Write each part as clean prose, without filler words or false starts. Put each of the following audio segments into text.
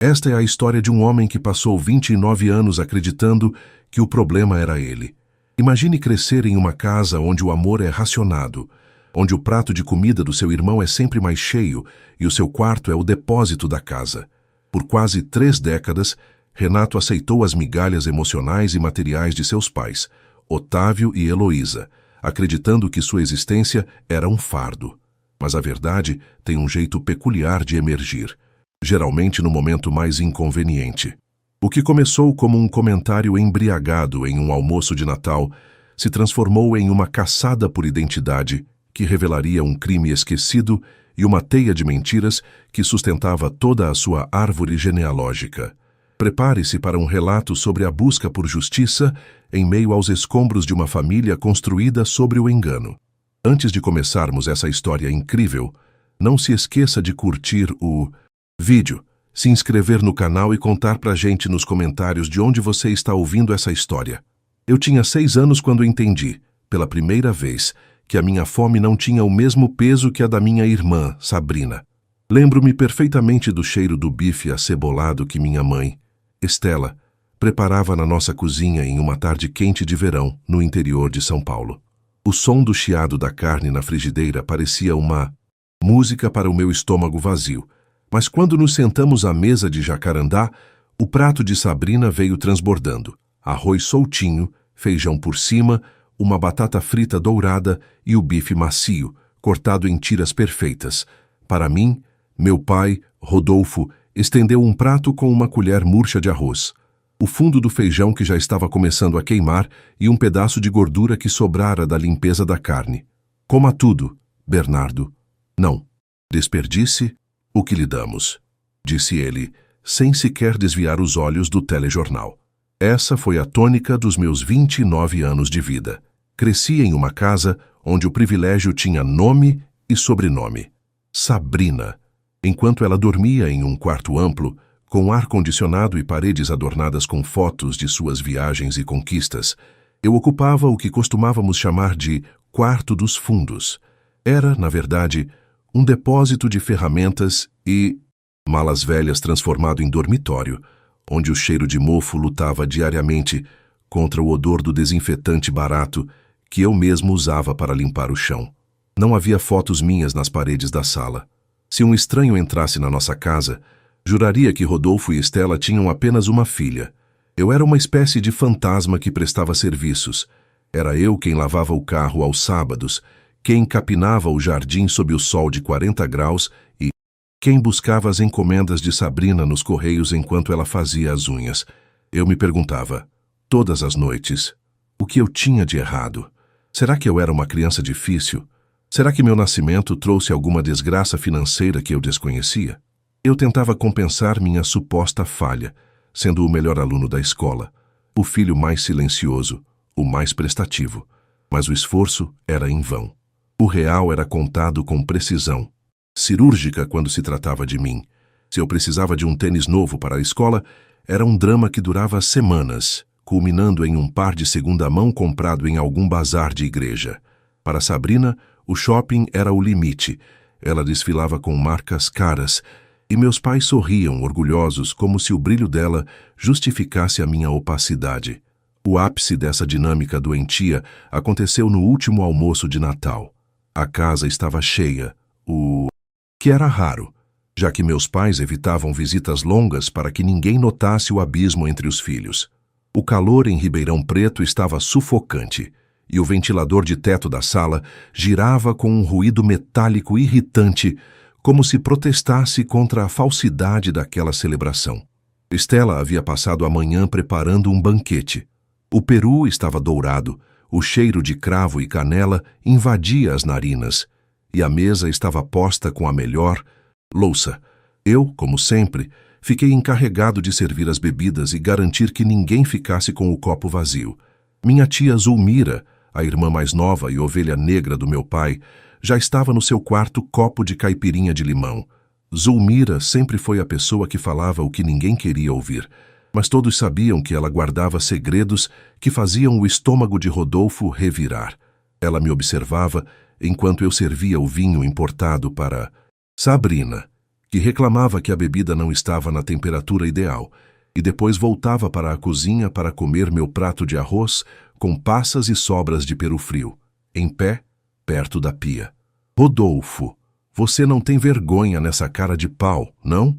Esta é a história de um homem que passou 29 anos acreditando que o problema era ele. Imagine crescer em uma casa onde o amor é racionado, onde o prato de comida do seu irmão é sempre mais cheio e o seu quarto é o depósito da casa. Por quase 3 décadas, Renato aceitou as migalhas emocionais e materiais de seus pais, Otávio e Heloísa, acreditando que sua existência era um fardo. Mas a verdade tem um jeito peculiar de emergir, geralmente no momento mais inconveniente. O que começou como um comentário embriagado em um almoço de Natal se transformou em uma caçada por identidade que revelaria um crime esquecido e uma teia de mentiras que sustentava toda a sua árvore genealógica. Prepare-se para um relato sobre a busca por justiça em meio aos escombros de uma família construída sobre o engano. Antes de começarmos essa história incrível, não se esqueça de curtir o vídeo, se inscrever no canal e contar pra gente nos comentários de onde você está ouvindo essa história. Eu tinha 6 anos quando entendi, pela primeira vez, que a minha fome não tinha o mesmo peso que a da minha irmã, Sabrina. Lembro-me perfeitamente do cheiro do bife acebolado que minha mãe, Estela, preparava na nossa cozinha em uma tarde quente de verão, no interior de São Paulo. O som do chiado da carne na frigideira parecia uma música para o meu estômago vazio. Mas quando nos sentamos à mesa de jacarandá, o prato de Sabrina veio transbordando. Arroz soltinho, feijão por cima, uma batata frita dourada e o bife macio, cortado em tiras perfeitas. Para mim, meu pai, Rodolfo, estendeu um prato com uma colher murcha de arroz, o fundo do feijão que já estava começando a queimar e um pedaço de gordura que sobrara da limpeza da carne. Coma tudo, Bernardo. Não. Desperdice o que lhe damos, disse ele, sem sequer desviar os olhos do telejornal. Essa foi a tônica dos meus 29 anos de vida. Cresci em uma casa onde o privilégio tinha nome e sobrenome. Sabrina. Enquanto ela dormia em um quarto amplo, com ar-condicionado e paredes adornadas com fotos de suas viagens e conquistas, eu ocupava o que costumávamos chamar de quarto dos fundos. Era, na verdade, um depósito de ferramentas e malas velhas transformado em dormitório, onde o cheiro de mofo lutava diariamente contra o odor do desinfetante barato que eu mesmo usava para limpar o chão. Não havia fotos minhas nas paredes da sala. Se um estranho entrasse na nossa casa, juraria que Rodolfo e Estela tinham apenas uma filha. Eu era uma espécie de fantasma que prestava serviços. Era eu quem lavava o carro aos sábados, quem capinava o jardim sob o sol de 40 graus e quem buscava as encomendas de Sabrina nos correios enquanto ela fazia as unhas. Eu me perguntava, todas as noites, o que eu tinha de errado? Será que eu era uma criança difícil? Será que meu nascimento trouxe alguma desgraça financeira que eu desconhecia? Eu tentava compensar minha suposta falha, sendo o melhor aluno da escola, o filho mais silencioso, o mais prestativo, mas o esforço era em vão. O real era contado com precisão, cirúrgica quando se tratava de mim. Se eu precisava de um tênis novo para a escola, era um drama que durava semanas, culminando em um par de segunda mão comprado em algum bazar de igreja. Para Sabrina, o shopping era o limite. Ela desfilava com marcas caras, e meus pais sorriam orgulhosos como se o brilho dela justificasse a minha opacidade. O ápice dessa dinâmica doentia aconteceu no último almoço de Natal. A casa estava cheia, o que era raro, já que meus pais evitavam visitas longas para que ninguém notasse o abismo entre os filhos. O calor em Ribeirão Preto estava sufocante, e o ventilador de teto da sala girava com um ruído metálico irritante, como se protestasse contra a falsidade daquela celebração. Estela havia passado a manhã preparando um banquete. O peru estava dourado, o cheiro de cravo e canela invadia as narinas, e a mesa estava posta com a melhor louça. Eu, como sempre, fiquei encarregado de servir as bebidas e garantir que ninguém ficasse com o copo vazio. Minha tia Zulmira, a irmã mais nova e ovelha negra do meu pai, já estava no seu quarto copo de caipirinha de limão. Zulmira sempre foi a pessoa que falava o que ninguém queria ouvir, mas todos sabiam que ela guardava segredos que faziam o estômago de Rodolfo revirar. Ela me observava enquanto eu servia o vinho importado para Sabrina, que reclamava que a bebida não estava na temperatura ideal, e depois voltava para a cozinha para comer meu prato de arroz com passas e sobras de peru frio, em pé, perto da pia. Rodolfo, você não tem vergonha nessa cara de pau, não?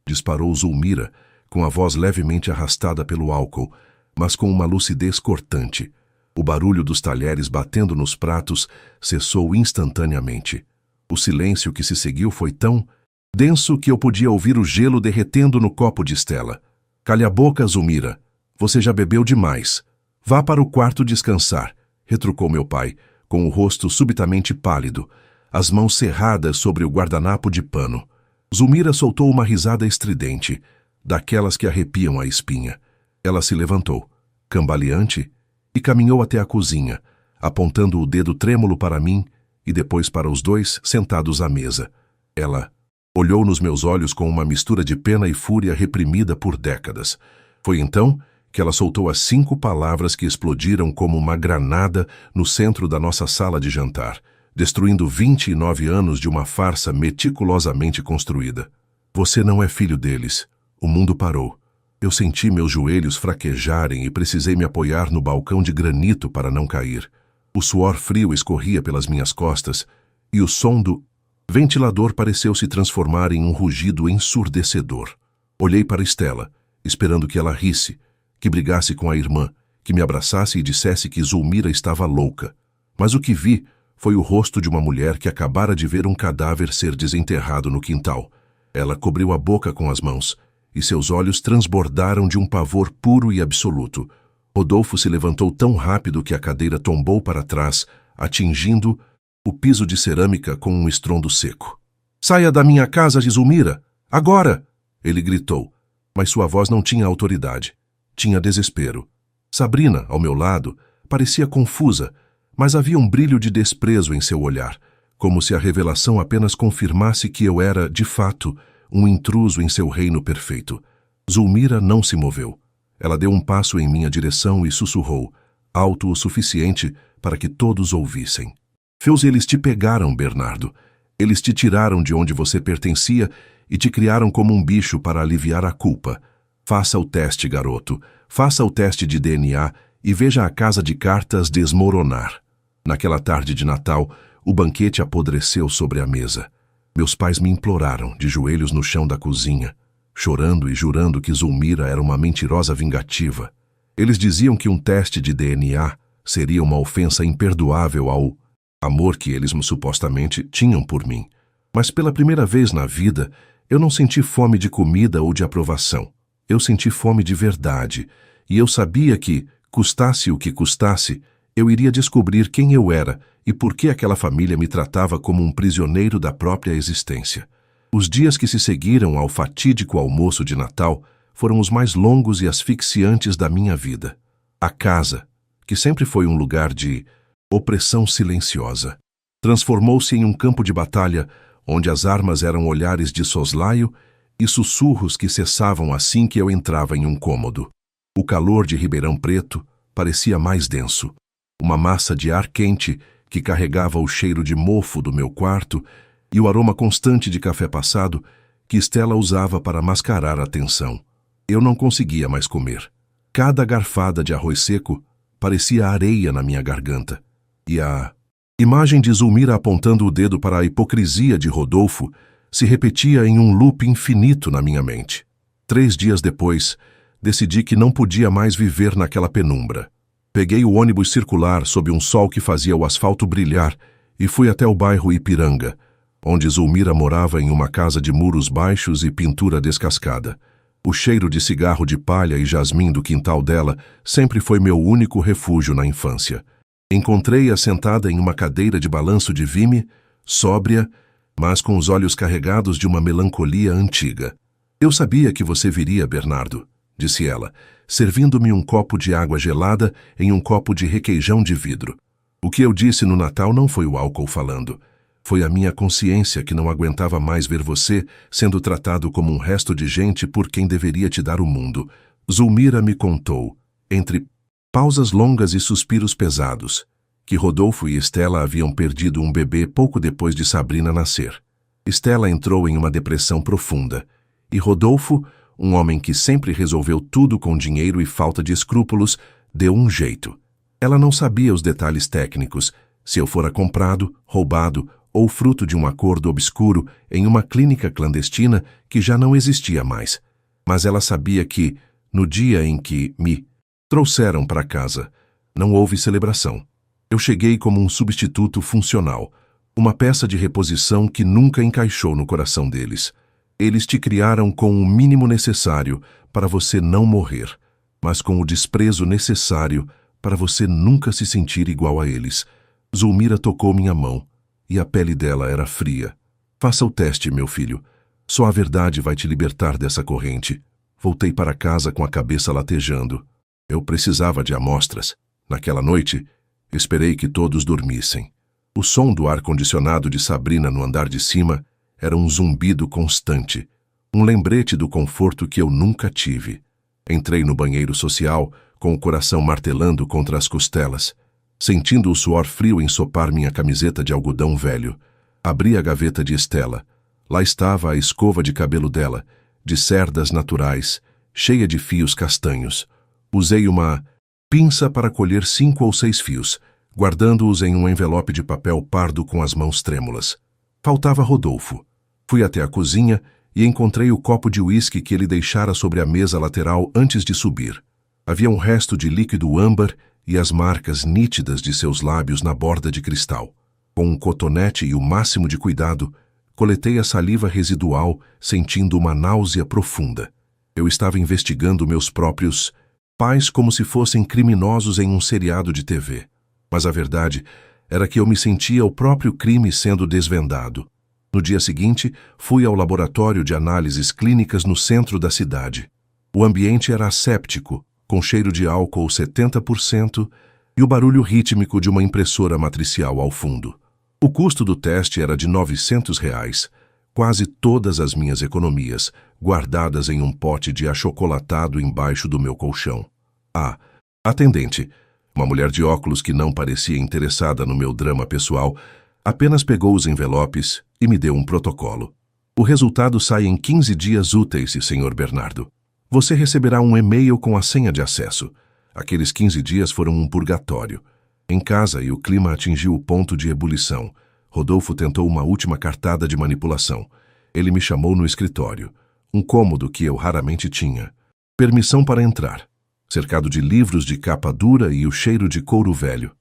Disparou Zulmira, com a voz levemente arrastada pelo álcool, mas com uma lucidez cortante. O barulho dos talheres batendo nos pratos cessou instantaneamente. O silêncio que se seguiu foi tão denso que eu podia ouvir o gelo derretendo no copo de Stella. Calha a boca, Zulmira. Você já bebeu demais. Vá para o quarto descansar, retrucou meu pai, com o rosto subitamente pálido, as mãos cerradas sobre o guardanapo de pano. Zulmira soltou uma risada estridente, daquelas que arrepiam a espinha. Ela se levantou, cambaleante, e caminhou até a cozinha, apontando o dedo trêmulo para mim e depois para os dois sentados à mesa. Ela olhou nos meus olhos com uma mistura de pena e fúria reprimida por décadas. Foi então que ela soltou as 5 palavras que explodiram como uma granada no centro da nossa sala de jantar, destruindo 29 anos de uma farsa meticulosamente construída. Você não é filho deles. O mundo parou. Eu senti meus joelhos fraquejarem e precisei me apoiar no balcão de granito para não cair. O suor frio escorria pelas minhas costas e o som do ventilador pareceu se transformar em um rugido ensurdecedor. Olhei para Stella, esperando que ela risse, que brigasse com a irmã, que me abraçasse e dissesse que Zulmira estava louca. Mas o que vi foi o rosto de uma mulher que acabara de ver um cadáver ser desenterrado no quintal. Ela cobriu a boca com as mãos, e seus olhos transbordaram de um pavor puro e absoluto. Rodolfo se levantou tão rápido que a cadeira tombou para trás, atingindo o piso de cerâmica com um estrondo seco. Saia da minha casa, Zulmira! Agora! Ele gritou, mas sua voz não tinha autoridade. Tinha desespero. Sabrina, ao meu lado, parecia confusa, mas havia um brilho de desprezo em seu olhar, como se a revelação apenas confirmasse que eu era, de fato, um intruso em seu reino perfeito. Zulmira não se moveu. Ela deu um passo em minha direção e sussurrou, alto o suficiente para que todos ouvissem. Eles te pegaram, Bernardo. Eles te tiraram de onde você pertencia e te criaram como um bicho para aliviar a culpa. Faça o teste, garoto. Faça o teste de DNA e veja a casa de cartas desmoronar. Naquela tarde de Natal, o banquete apodreceu sobre a mesa. Meus pais me imploraram, de joelhos no chão da cozinha, chorando e jurando que Zulmira era uma mentirosa vingativa. Eles diziam que um teste de DNA seria uma ofensa imperdoável ao amor que eles supostamente tinham por mim. Mas pela primeira vez na vida, eu não senti fome de comida ou de aprovação. Eu senti fome de verdade, e eu sabia que, custasse o que custasse, eu iria descobrir quem eu era e por que aquela família me tratava como um prisioneiro da própria existência. Os dias que se seguiram ao fatídico almoço de Natal foram os mais longos e asfixiantes da minha vida. A casa, que sempre foi um lugar de opressão silenciosa, transformou-se em um campo de batalha onde as armas eram olhares de soslaio e sussurros que cessavam assim que eu entrava em um cômodo. O calor de Ribeirão Preto parecia mais denso. Uma massa de ar quente que carregava o cheiro de mofo do meu quarto e o aroma constante de café passado que Stella usava para mascarar a tensão. Eu não conseguia mais comer. Cada garfada de arroz seco parecia areia na minha garganta. E a imagem de Zulmira apontando o dedo para a hipocrisia de Rodolfo se repetia em um loop infinito na minha mente. 3 dias depois, decidi que não podia mais viver naquela penumbra. Peguei o ônibus circular sob um sol que fazia o asfalto brilhar e fui até o bairro Ipiranga, onde Zulmira morava em uma casa de muros baixos e pintura descascada. O cheiro de cigarro de palha e jasmim do quintal dela sempre foi meu único refúgio na infância. Encontrei-a sentada em uma cadeira de balanço de vime, sóbria, mas com os olhos carregados de uma melancolia antiga. Eu sabia que você viria, Bernardo, disse ela, servindo-me um copo de água gelada em um copo de requeijão de vidro. O que eu disse no Natal não foi o álcool falando. Foi a minha consciência que não aguentava mais ver você sendo tratado como um resto de gente por quem deveria te dar o mundo. Zulmira me contou, entre pausas longas e suspiros pesados, que Rodolfo e Stella haviam perdido um bebê pouco depois de Sabrina nascer. Estela entrou em uma depressão profunda. E Rodolfo, um homem que sempre resolveu tudo com dinheiro e falta de escrúpulos, deu um jeito. Ela não sabia os detalhes técnicos, se eu fora comprado, roubado ou fruto de um acordo obscuro em uma clínica clandestina que já não existia mais. Mas ela sabia que, no dia em que me trouxeram para casa, não houve celebração. Eu cheguei como um substituto funcional, uma peça de reposição que nunca encaixou no coração deles. Eles te criaram com o mínimo necessário para você não morrer, mas com o desprezo necessário para você nunca se sentir igual a eles. Zulmira tocou minha mão, e a pele dela era fria. Faça o teste, meu filho. Só a verdade vai te libertar dessa corrente. Voltei para casa com a cabeça latejando. Eu precisava de amostras. Naquela noite, esperei que todos dormissem. O som do ar-condicionado de Sabrina no andar de cima era um zumbido constante, um lembrete do conforto que eu nunca tive. Entrei no banheiro social, com o coração martelando contra as costelas, sentindo o suor frio ensopar minha camiseta de algodão velho. Abri a gaveta de Estela. Lá estava a escova de cabelo dela, de cerdas naturais, cheia de fios castanhos. Usei uma pinça para colher 5 ou 6 fios, guardando-os em um envelope de papel pardo com as mãos trêmulas. Faltava Rodolfo. Fui até a cozinha e encontrei o copo de uísque que ele deixara sobre a mesa lateral antes de subir. Havia um resto de líquido âmbar e as marcas nítidas de seus lábios na borda de cristal. Com um cotonete e o máximo de cuidado, coletei a saliva residual, sentindo uma náusea profunda. Eu estava investigando meus próprios pais como se fossem criminosos em um seriado de TV. Mas a verdade era que eu me sentia o próprio crime sendo desvendado. No dia seguinte, fui ao laboratório de análises clínicas no centro da cidade. O ambiente era asséptico, com cheiro de álcool 70% e o barulho rítmico de uma impressora matricial ao fundo. O custo do teste era de R$ 900, quase todas as minhas economias, guardadas em um pote de achocolatado embaixo do meu colchão. A atendente, uma mulher de óculos que não parecia interessada no meu drama pessoal, apenas pegou os envelopes e me deu um protocolo. O resultado sai em 15 dias úteis, Sr. Bernardo. Você receberá um e-mail com a senha de acesso. Aqueles 15 dias foram um purgatório. Em casa, e o clima atingiu o ponto de ebulição. Rodolfo tentou uma última cartada de manipulação. Ele me chamou no escritório, um cômodo que eu raramente tinha. Permissão para entrar. Cercado de livros de capa dura e o cheiro de couro velho.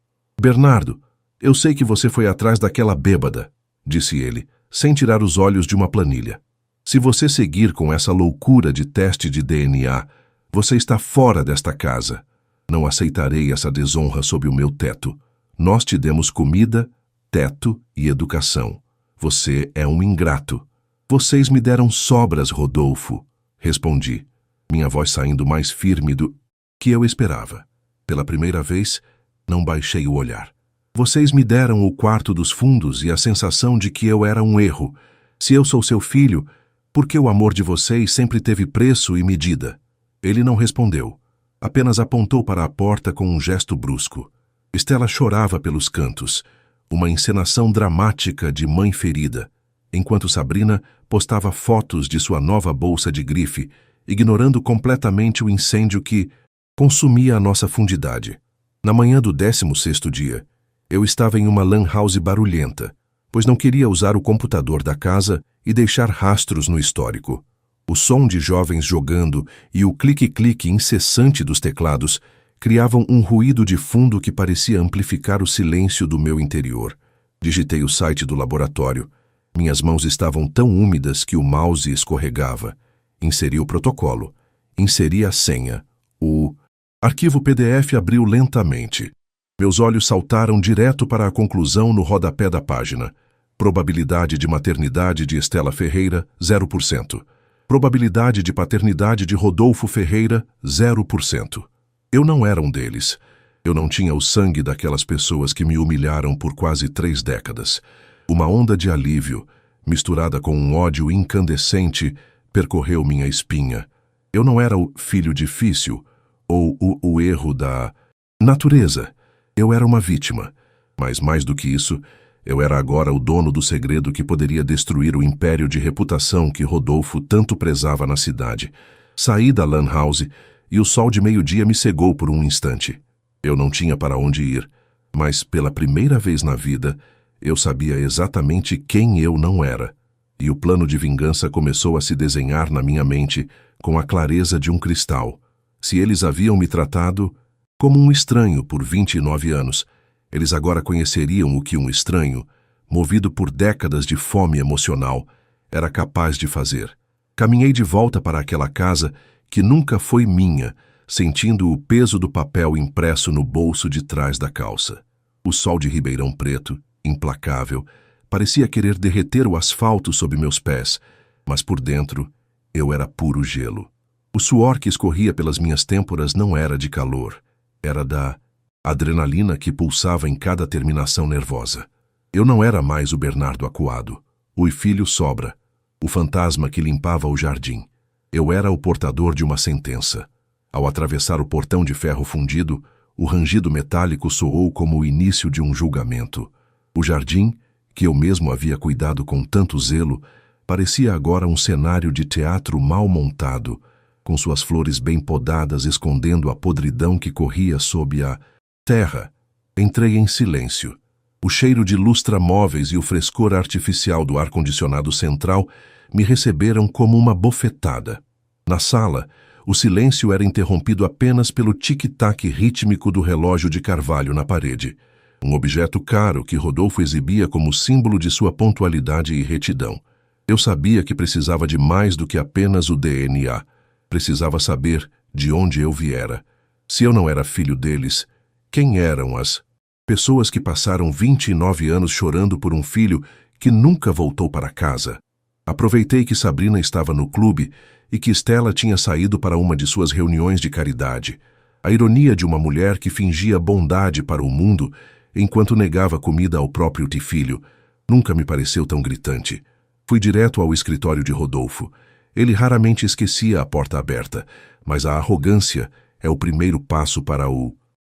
Bernardo, eu sei que você foi atrás daquela bêbada, disse ele, sem tirar os olhos de uma planilha. Se você seguir com essa loucura de teste de DNA, você está fora desta casa. Não aceitarei essa desonra sob o meu teto. Nós te demos comida, teto e educação. Você é um ingrato. Vocês me deram sobras, Rodolfo, respondi, minha voz saindo mais firme do que eu esperava. Pela primeira vez, não baixei o olhar. Vocês me deram o quarto dos fundos e a sensação de que eu era um erro. Se eu sou seu filho, por que o amor de vocês sempre teve preço e medida? Ele não respondeu. Apenas apontou para a porta com um gesto brusco. Estela chorava pelos cantos, uma encenação dramática de mãe ferida, enquanto Sabrina postava fotos de sua nova bolsa de grife, ignorando completamente o incêndio que consumia a nossa fundidade. Na manhã do 16º dia, eu estava em uma lan house barulhenta, pois não queria usar o computador da casa e deixar rastros no histórico. O som de jovens jogando e o clique-clique incessante dos teclados criavam um ruído de fundo que parecia amplificar o silêncio do meu interior. Digitei o site do laboratório. Minhas mãos estavam tão úmidas que o mouse escorregava. Inseri o protocolo. Inseri a senha. O arquivo PDF abriu lentamente. Meus olhos saltaram direto para a conclusão no rodapé da página. Probabilidade de maternidade de Estela Ferreira, 0%. Probabilidade de paternidade de Rodolfo Ferreira, 0%. Eu não era um deles. Eu não tinha o sangue daquelas pessoas que me humilharam por quase 3 décadas. Uma onda de alívio, misturada com um ódio incandescente, percorreu minha espinha. Eu não era o filho difícil, ou o erro da natureza. Eu era uma vítima. Mas mais do que isso, Eu era agora o dono do segredo que poderia destruir o império de reputação que Rodolfo tanto prezava na cidade. Saí da lan house e o sol de meio-dia me cegou por um instante. Eu não tinha para onde ir, mas pela primeira vez na vida, eu sabia exatamente quem eu não era. E o plano de vingança começou a se desenhar na minha mente com a clareza de um cristal. Se eles haviam me tratado como um estranho por 29 anos, eles agora conheceriam o que um estranho, movido por décadas de fome emocional, era capaz de fazer. Caminhei de volta para aquela casa que nunca foi minha, sentindo o peso do papel impresso no bolso de trás da calça. O sol de Ribeirão Preto, implacável, parecia querer derreter o asfalto sob meus pés, mas por dentro eu era puro gelo. O suor que escorria pelas minhas têmporas não era de calor, era da adrenalina que pulsava em cada terminação nervosa. Eu não era mais o Bernardo acuado, o filho Sobra, o fantasma que limpava o jardim. Eu era o portador de uma sentença. Ao atravessar o portão de ferro fundido, o rangido metálico soou como o início de um julgamento. O jardim, que eu mesmo havia cuidado com tanto zelo, parecia agora um cenário de teatro mal montado, com suas flores bem podadas escondendo a podridão que corria sob a terra. Entrei em silêncio. O cheiro de lustramóveis e o frescor artificial do ar-condicionado central me receberam como uma bofetada. Na sala, o silêncio era interrompido apenas pelo tic-tac rítmico do relógio de carvalho na parede, um objeto caro que Rodolfo exibia como símbolo de sua pontualidade e retidão. Eu sabia que precisava de mais do que apenas o DNA. Precisava saber de onde eu viera. Se eu não era filho deles, quem eram as pessoas que passaram 29 anos chorando por um filho que nunca voltou para casa? Aproveitei que Sabrina estava no clube e que Stella tinha saído para uma de suas reuniões de caridade. A ironia de uma mulher que fingia bondade para o mundo enquanto negava comida ao próprio filho nunca me pareceu tão gritante. Fui direto ao escritório de Rodolfo. Ele raramente esquecia a porta aberta, mas a arrogância é o primeiro passo para o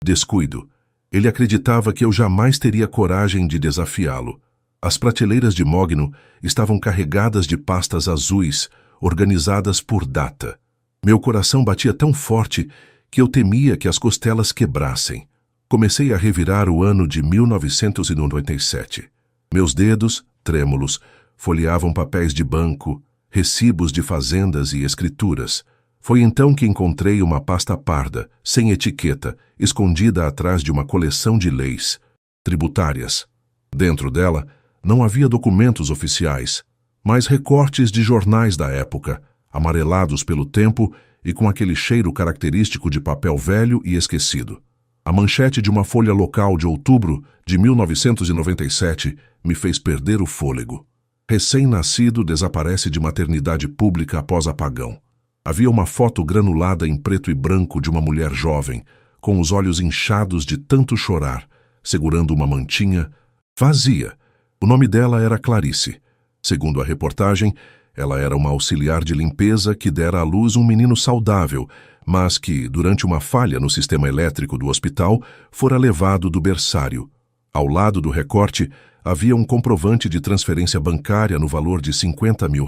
descuido. Ele acreditava que eu jamais teria coragem de desafiá-lo. As prateleiras de mogno estavam carregadas de pastas azuis, organizadas por data. Meu coração batia tão forte que eu temia que as costelas quebrassem. Comecei a revirar o ano de 1997. Meus dedos, trêmulos, folheavam papéis de banco, recibos de fazendas e escrituras. Foi então que encontrei uma pasta parda, sem etiqueta, escondida atrás de uma coleção de leis tributárias. Dentro dela, não havia documentos oficiais, mas recortes de jornais da época, amarelados pelo tempo e com aquele cheiro característico de papel velho e esquecido. A manchete de uma folha local de outubro de 1997 me fez perder o fôlego. Recém-nascido desaparece de maternidade pública após apagão. Havia uma foto granulada em preto e branco de uma mulher jovem, com os olhos inchados de tanto chorar, segurando uma mantinha vazia. O nome dela era Clarice. Segundo a reportagem, ela era uma auxiliar de limpeza que dera à luz um menino saudável, mas que, durante uma falha no sistema elétrico do hospital, fora levado do berçário. Ao lado do recorte, havia um comprovante de transferência bancária no valor de R$50 mil.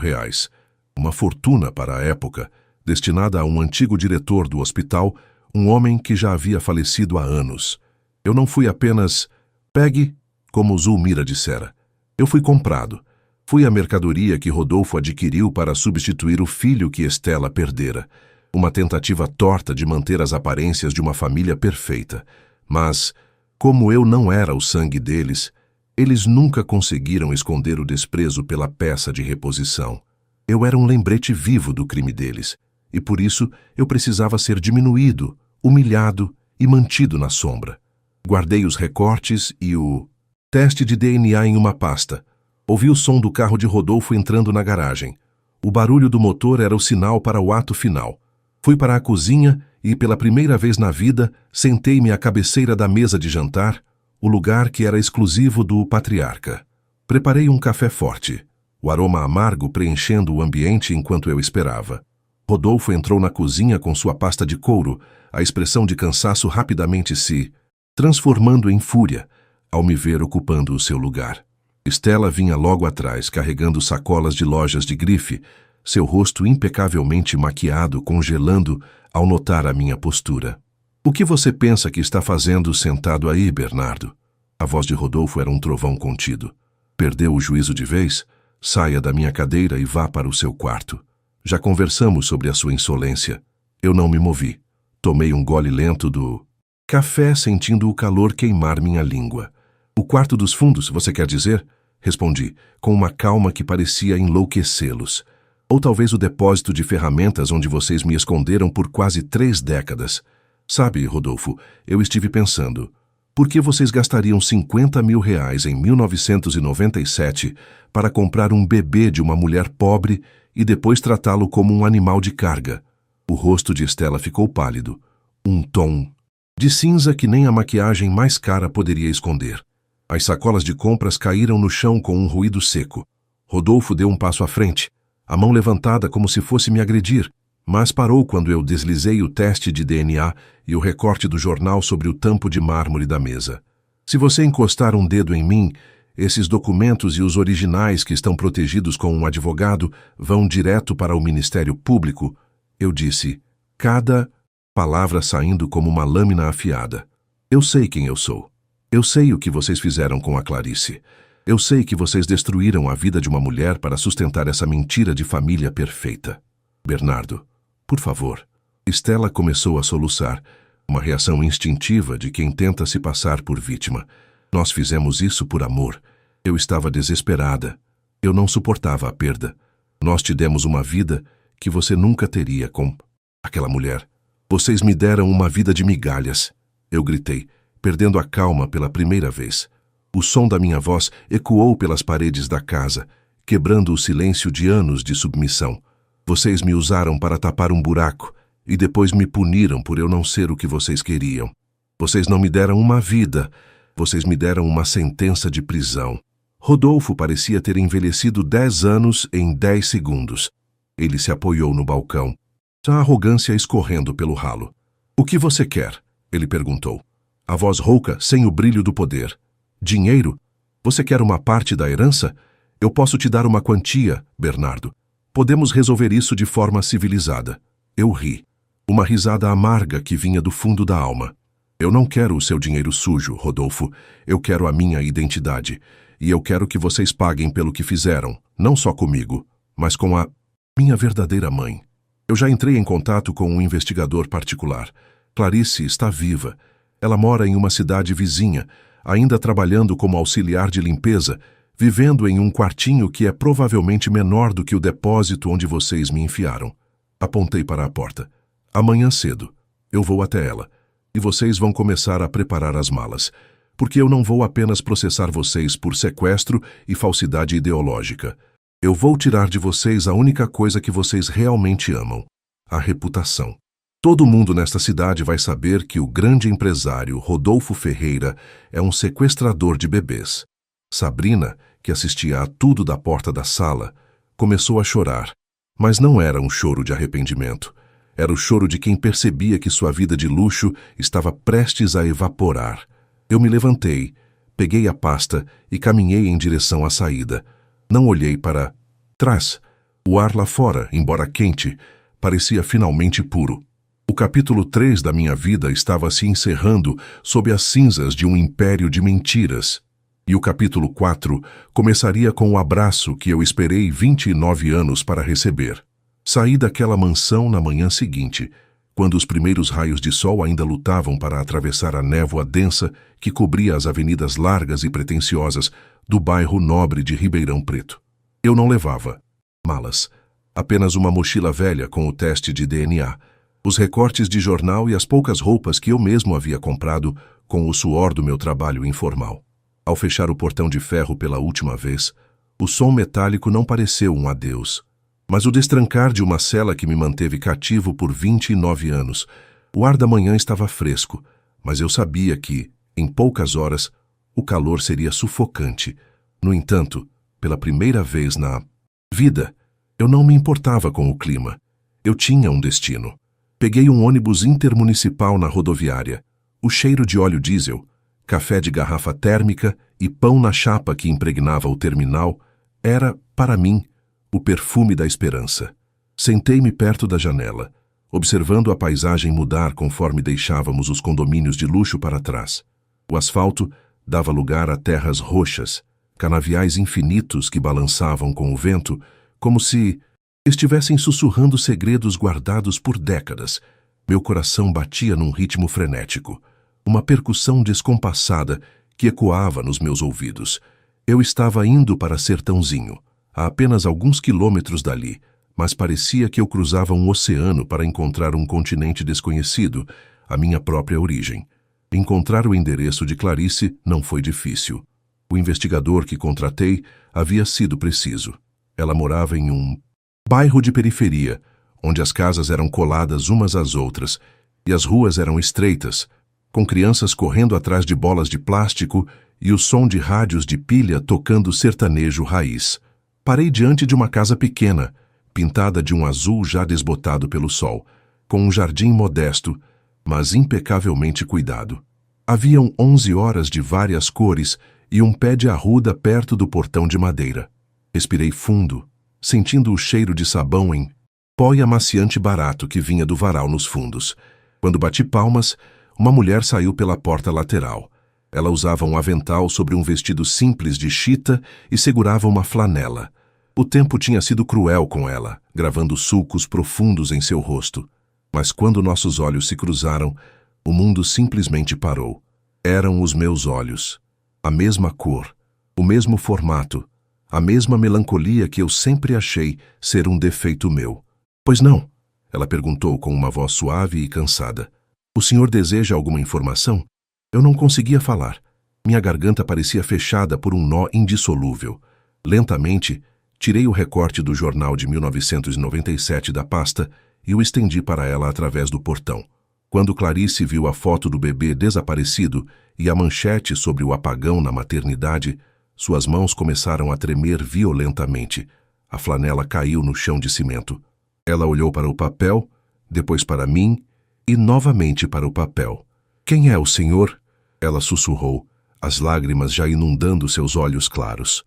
Uma fortuna para a época, destinada a um antigo diretor do hospital, um homem que já havia falecido há anos. Eu não fui apenas pegue, como Zulmira dissera. Eu fui comprado. Fui a mercadoria que Rodolfo adquiriu para substituir o filho que Stella perdera. Uma tentativa torta de manter as aparências de uma família perfeita. Mas, como eu não era o sangue deles, eles nunca conseguiram esconder o desprezo pela peça de reposição. Eu era um lembrete vivo do crime deles, e por isso eu precisava ser diminuído, humilhado e mantido na sombra. Guardei os recortes e o teste de DNA em uma pasta. Ouvi o som do carro de Rodolfo entrando na garagem. O barulho do motor era o sinal para o ato final. Fui para a cozinha e, pela primeira vez na vida, sentei-me à cabeceira da mesa de jantar, o lugar que era exclusivo do patriarca. Preparei um café forte, o aroma amargo preenchendo o ambiente enquanto eu esperava. Rodolfo entrou na cozinha com sua pasta de couro, a expressão de cansaço rapidamente se transformando em fúria, ao me ver ocupando o seu lugar. Estela vinha logo atrás, carregando sacolas de lojas de grife, seu rosto impecavelmente maquiado, congelando ao notar a minha postura. O que você pensa que está fazendo sentado aí, Bernardo? A voz de Rodolfo era um trovão contido. Perdeu o juízo de vez? Saia da minha cadeira e vá para o seu quarto. Já conversamos sobre a sua insolência. Eu não me movi. Tomei um gole lento do café, sentindo o calor queimar minha língua. O quarto dos fundos, você quer dizer? Respondi, com uma calma que parecia enlouquecê-los. Ou talvez o depósito de ferramentas onde vocês me esconderam por quase 3 décadas. Sabe, Rodolfo, eu estive pensando, por que vocês gastariam R$50 mil em 1997 para comprar um bebê de uma mulher pobre e depois tratá-lo como um animal de carga? O rosto de Estela ficou pálido, um tom de cinza que nem a maquiagem mais cara poderia esconder. As sacolas de compras caíram no chão com um ruído seco. Rodolfo deu um passo à frente, a mão levantada como se fosse me agredir, mas parou quando eu deslizei o teste de DNA e o recorte do jornal sobre o tampo de mármore da mesa. Se você encostar um dedo em mim, esses documentos e os originais que estão protegidos com um advogado vão direto para o Ministério Público, eu disse, cada palavra saindo como uma lâmina afiada. Eu sei quem eu sou. Eu sei o que vocês fizeram com a Clarice. Eu sei que vocês destruíram a vida de uma mulher para sustentar essa mentira de família perfeita. Bernardo, por favor. Estela começou a soluçar, uma reação instintiva de quem tenta se passar por vítima. Nós fizemos isso por amor. Eu estava desesperada. Eu não suportava a perda. Nós te demos uma vida que você nunca teria com aquela mulher. Vocês me deram uma vida de migalhas. Eu gritei, perdendo a calma pela primeira vez. O som da minha voz ecoou pelas paredes da casa, quebrando o silêncio de anos de submissão. Vocês me usaram para tapar um buraco e depois me puniram por eu não ser o que vocês queriam. Vocês não me deram uma vida, vocês me deram uma sentença de prisão. Rodolfo parecia ter envelhecido 10 anos em 10 segundos. Ele se apoiou no balcão, a arrogância escorrendo pelo ralo. O que você quer? Ele perguntou. A voz rouca, sem o brilho do poder. Dinheiro? Você quer uma parte da herança? Eu posso te dar uma quantia, Bernardo. Podemos resolver isso de forma civilizada. Eu ri. Uma risada amarga que vinha do fundo da alma. Eu não quero o seu dinheiro sujo, Rodolfo. Eu quero a minha identidade. E eu quero que vocês paguem pelo que fizeram, não só comigo, mas com a minha verdadeira mãe. Eu já entrei em contato com um investigador particular. Clarice está viva. Ela mora em uma cidade vizinha, ainda trabalhando como auxiliar de limpeza, vivendo em um quartinho que é provavelmente menor do que o depósito onde vocês me enfiaram. Apontei para a porta. Amanhã cedo, eu vou até ela, e vocês vão começar a preparar as malas, porque eu não vou apenas processar vocês por sequestro e falsidade ideológica. Eu vou tirar de vocês a única coisa que vocês realmente amam, a reputação. Todo mundo nesta cidade vai saber que o grande empresário Rodolfo Ferreira é um sequestrador de bebês. Sabrina, que assistia a tudo da porta da sala, começou a chorar, mas não era um choro de arrependimento. Era o choro de quem percebia que sua vida de luxo estava prestes a evaporar. Eu me levantei, peguei a pasta e caminhei em direção à saída. Não olhei para trás. O ar lá fora, embora quente, parecia finalmente puro. O capítulo 3 da minha vida estava se encerrando sob as cinzas de um império de mentiras. E o capítulo 4 começaria com o abraço que eu esperei 29 anos para receber. Saí daquela mansão na manhã seguinte, quando os primeiros raios de sol ainda lutavam para atravessar a névoa densa que cobria as avenidas largas e pretensiosas do bairro nobre de Ribeirão Preto. Eu não levava malas, apenas uma mochila velha com o teste de DNA, os recortes de jornal e as poucas roupas que eu mesmo havia comprado com o suor do meu trabalho informal. Ao fechar o portão de ferro pela última vez, o som metálico não pareceu um adeus, mas o destrancar de uma cela que me manteve cativo por 29 anos. O ar da manhã estava fresco, mas eu sabia que, em poucas horas, o calor seria sufocante. No entanto, pela primeira vez na vida, eu não me importava com o clima. Eu tinha um destino. Peguei um ônibus intermunicipal na rodoviária. O cheiro de óleo diesel, café de garrafa térmica e pão na chapa que impregnava o terminal era, para mim, o perfume da esperança. Sentei-me perto da janela, observando a paisagem mudar conforme deixávamos os condomínios de luxo para trás. O asfalto dava lugar a terras roxas, canaviais infinitos que balançavam com o vento, como se estivessem sussurrando segredos guardados por décadas. Meu coração batia num ritmo frenético, uma percussão descompassada que ecoava nos meus ouvidos. Eu estava indo para Sertãozinho, a apenas alguns quilômetros dali, mas parecia que eu cruzava um oceano para encontrar um continente desconhecido, a minha própria origem. Encontrar o endereço de Clarice não foi difícil. O investigador que contratei havia sido preciso. Ela morava em um bairro de periferia, onde as casas eram coladas umas às outras e as ruas eram estreitas, com crianças correndo atrás de bolas de plástico e o som de rádios de pilha tocando sertanejo raiz. Parei diante de uma casa pequena, pintada de um azul já desbotado pelo sol, com um jardim modesto, mas impecavelmente cuidado. Haviam 11 horas de várias cores e um pé de arruda perto do portão de madeira. Respirei fundo, sentindo o cheiro de sabão em pó e amaciante barato que vinha do varal nos fundos. Quando bati palmas, uma mulher saiu pela porta lateral. Ela usava um avental sobre um vestido simples de chita e segurava uma flanela. O tempo tinha sido cruel com ela, gravando sulcos profundos em seu rosto. Mas quando nossos olhos se cruzaram, o mundo simplesmente parou. Eram os meus olhos. A mesma cor, o mesmo formato, a mesma melancolia que eu sempre achei ser um defeito meu. Pois não? Ela perguntou com uma voz suave e cansada. O senhor deseja alguma informação? Eu não conseguia falar. Minha garganta parecia fechada por um nó indissolúvel. Lentamente, tirei o recorte do jornal de 1997 da pasta e o estendi para ela através do portão. Quando Clarice viu a foto do bebê desaparecido e a manchete sobre o apagão na maternidade, suas mãos começaram a tremer violentamente. A flanela caiu no chão de cimento. Ela olhou para o papel, depois para mim e novamente para o papel. Quem é o senhor? Ela sussurrou, as lágrimas já inundando seus olhos claros.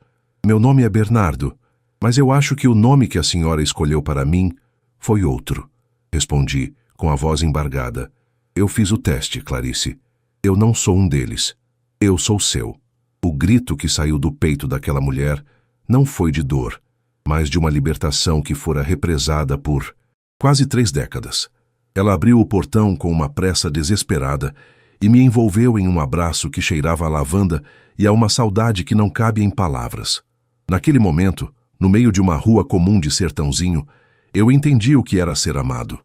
Meu nome é Bernardo, mas eu acho que o nome que a senhora escolheu para mim foi outro. Respondi, com a voz embargada. Eu fiz o teste, Clarice. Eu não sou um deles. Eu sou seu. O grito que saiu do peito daquela mulher não foi de dor, mas de uma libertação que fora represada por quase 3 décadas. Ela abriu o portão com uma pressa desesperada e me envolveu em um abraço que cheirava a lavanda e a uma saudade que não cabe em palavras. Naquele momento, no meio de uma rua comum de Sertãozinho, eu entendi o que era ser amado.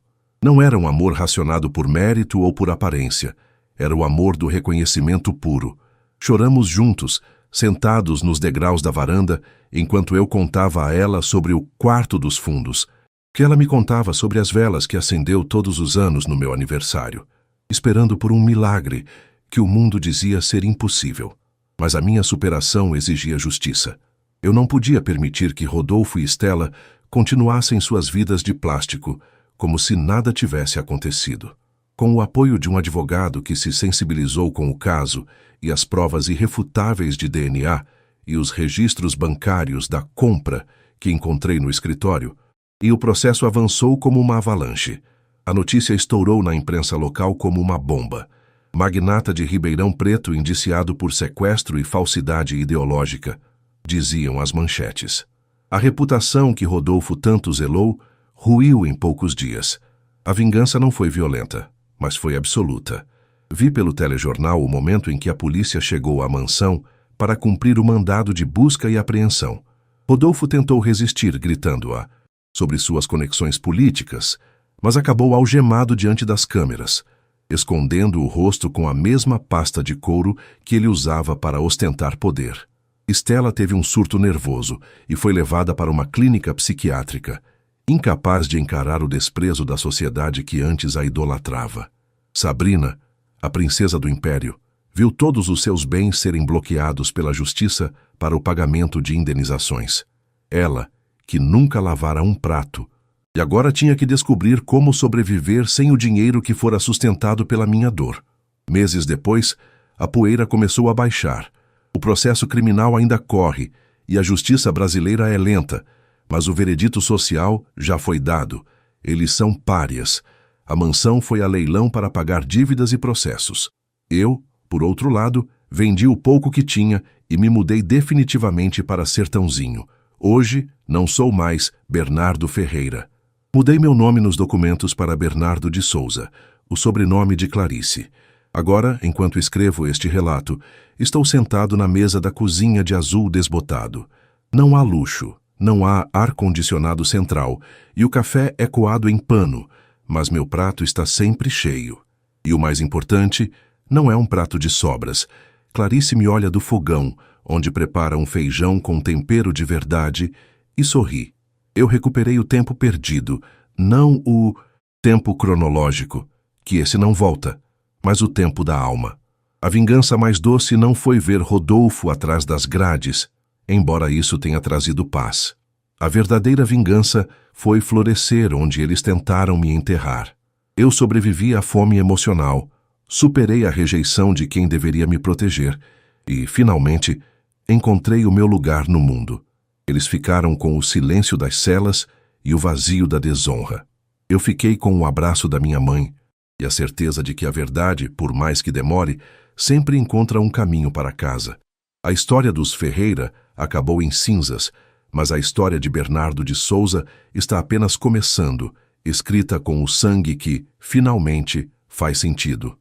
Não era um amor racionado por mérito ou por aparência. Era o amor do reconhecimento puro. Choramos juntos, sentados nos degraus da varanda, enquanto eu contava a ela sobre o quarto dos fundos, que ela me contava sobre as velas que acendeu todos os anos no meu aniversário, esperando por um milagre que o mundo dizia ser impossível. Mas a minha superação exigia justiça. Eu não podia permitir que Rodolfo e Stella continuassem suas vidas de plástico, como se nada tivesse acontecido. Com o apoio de um advogado que se sensibilizou com o caso e as provas irrefutáveis de DNA e os registros bancários da compra que encontrei no escritório, e o processo avançou como uma avalanche. A notícia estourou na imprensa local como uma bomba. Magnata de Ribeirão Preto indiciado por sequestro e falsidade ideológica, diziam as manchetes. A reputação que Rodolfo tanto zelou ruiu em poucos dias. A vingança não foi violenta, mas foi absoluta. Vi pelo telejornal o momento em que a polícia chegou à mansão para cumprir o mandado de busca e apreensão. Rodolfo tentou resistir, gritando-a sobre suas conexões políticas, mas acabou algemado diante das câmeras, escondendo o rosto com a mesma pasta de couro que ele usava para ostentar poder. Stella teve um surto nervoso e foi levada para uma clínica psiquiátrica, incapaz de encarar o desprezo da sociedade que antes a idolatrava. Sabrina, a princesa do império, viu todos os seus bens serem bloqueados pela justiça para o pagamento de indenizações. Ela, que nunca lavara um prato, e agora tinha que descobrir como sobreviver sem o dinheiro que fora sustentado pela minha dor. Meses depois, a poeira começou a baixar. O processo criminal ainda corre e a justiça brasileira é lenta, mas o veredito social já foi dado. Eles são párias. A mansão foi a leilão para pagar dívidas e processos. Eu, por outro lado, vendi o pouco que tinha e me mudei definitivamente para Sertãozinho. Hoje, não sou mais Bernardo Ferreira. Mudei meu nome nos documentos para Bernardo de Souza, o sobrenome de Clarice. Agora, enquanto escrevo este relato, estou sentado na mesa da cozinha de azul desbotado. Não há luxo, não há ar-condicionado central e o café é coado em pano, mas meu prato está sempre cheio. E o mais importante, não é um prato de sobras. Clarice me olha do fogão, onde prepara um feijão com tempero de verdade, e sorri. Eu recuperei o tempo perdido, não o tempo cronológico, que esse não volta, mas o tempo da alma. A vingança mais doce não foi ver Rodolfo atrás das grades, embora isso tenha trazido paz. A verdadeira vingança foi florescer onde eles tentaram me enterrar. Eu sobrevivi à fome emocional, superei a rejeição de quem deveria me proteger e, finalmente, encontrei o meu lugar no mundo. Eles ficaram com o silêncio das celas e o vazio da desonra. Eu fiquei com o abraço da minha mãe e a certeza de que a verdade, por mais que demore, sempre encontra um caminho para casa. A história dos Ferreira acabou em cinzas, mas a história de Bernardo de Souza está apenas começando, escrita com o sangue que, finalmente, faz sentido.